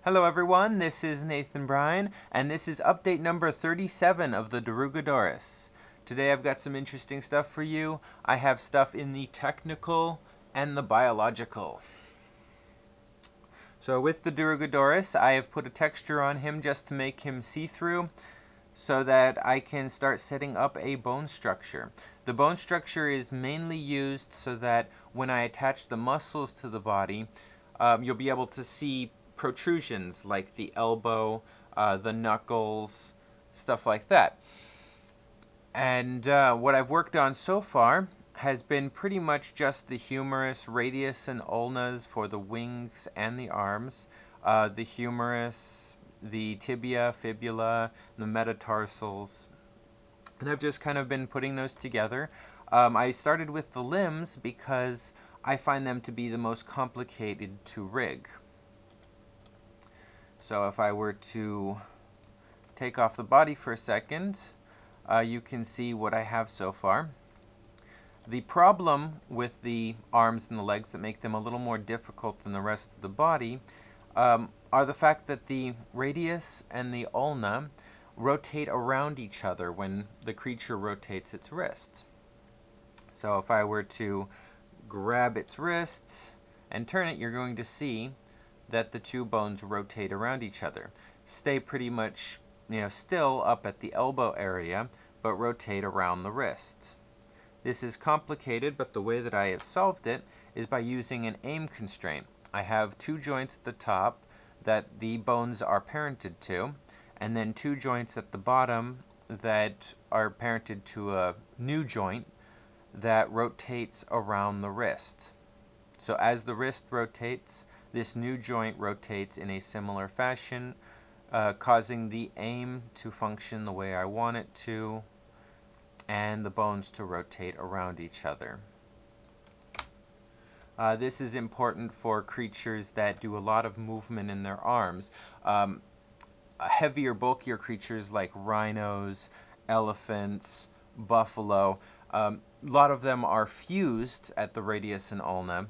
Hello everyone, this is Nathan Bryan, and this is update number 37 of the Darugodoris. Today I've got some interesting stuff for you. I have stuff in the technical and the biological. So with the Darugodoris, I have put a texture on him just to make him see-through so that I can start setting up a bone structure. The bone structure is mainly used so that when I attach the muscles to the body, you'll be able to see protrusions like the elbow, the knuckles, stuff like that. And what I've worked on so far has been pretty much just the humerus, radius, and ulnas for the wings and the arms, the humerus, the tibia, fibula, the metatarsals, and I've just kind of been putting those together. I started with the limbs because I find them to be the most complicated to rig. So if I were to take off the body for a second, you can see what I have so far. The problem with the arms and the legs that make them a little more difficult than the rest of the body are the fact that the radius and the ulna rotate around each other when the creature rotates its wrists. So if I were to grab its wrists and turn it, you're going to see that the two bones rotate around each other. Stay pretty much, still up at the elbow area, but rotate around the wrists. This is complicated, but the way that I have solved it is by using an aim constraint. I have two joints at the top that the bones are parented to, and then two joints at the bottom that are parented to a new joint that rotates around the wrist. So as the wrist rotates, this new joint rotates in a similar fashion, causing the aim to function the way I want it to, and the bones to rotate around each other. This is important for creatures that do a lot of movement in their arms. Heavier, bulkier creatures like rhinos, elephants, buffalo, a lot of them are fused at the radius and ulna,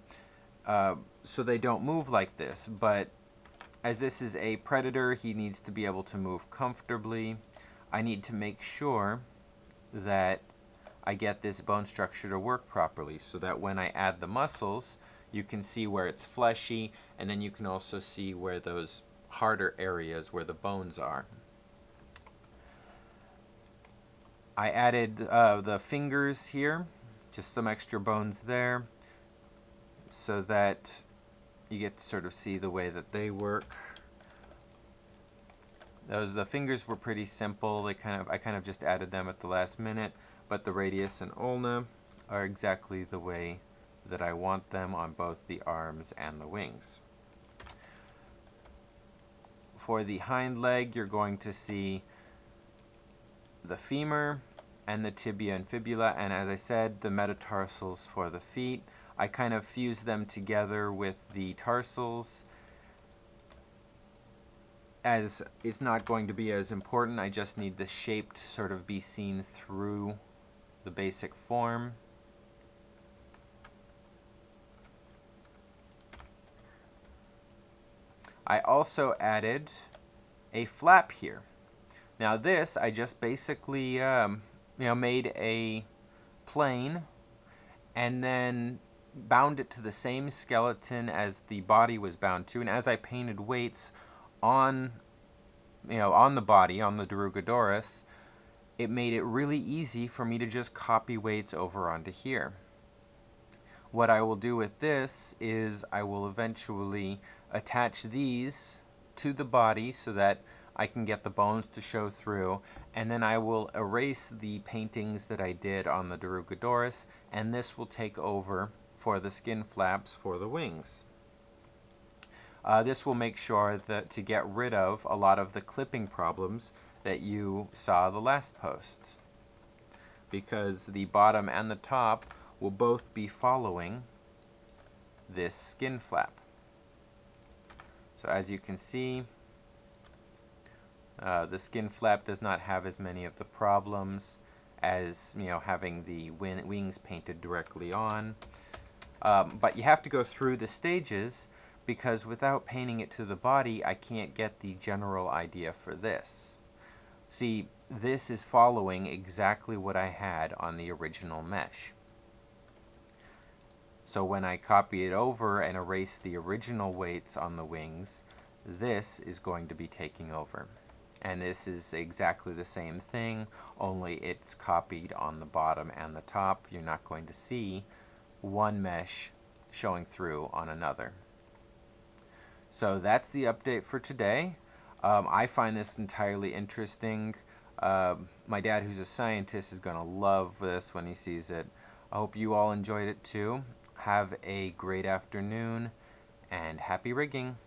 so they don't move like this. But as this is a predator, he needs to be able to move comfortably. I need to make sure that I get this bone structure to work properly so that when I add the muscles, you can see where it's fleshy, and then you can also see where those harder areas where the bones are. I added the fingers here, just some extra bones there, so that you get to sort of see the way that they work. The fingers were pretty simple. I kind of just added them at the last minute, but the radius and ulna are exactly the way that I want them on both the arms and the wings. For the hind leg, you're going to see the femur and the tibia and fibula, and as I said, the metatarsals for the feet. I kind of fuse them together with the tarsals. As it's not going to be as important, I just need the shape to sort of be seen through the basic form. I also added a flap here. Now this, I just basically made a plane and then bound it to the same skeleton as the body was bound to, and as I painted weights on the body, on the Darugodoris, it made it really easy for me to just copy weights over onto here. What I will do with this is I will eventually attach these to the body so that I can get the bones to show through, and then I will erase the paintings that I did on the Darugodoris, and this will take over for the skin flaps for the wings. This will make sure that to get rid of a lot of the clipping problems that you saw the last posts, because the bottom and the top will both be following this skin flap. So as you can see, the skin flap does not have as many of the problems as having the wings painted directly on. But you have to go through the stages because without painting it to the body, I can't get the general idea for this. See, this is following exactly what I had on the original mesh. So when I copy it over and erase the original weights on the wings, this is going to be taking over. And this is exactly the same thing, only it's copied on the bottom and the top. You're not going to see one mesh showing through on another. So that's the update for today. I find this entirely interesting. My dad, who's a scientist, is going to love this when he sees it. I hope you all enjoyed it too. Have a great afternoon and happy rigging.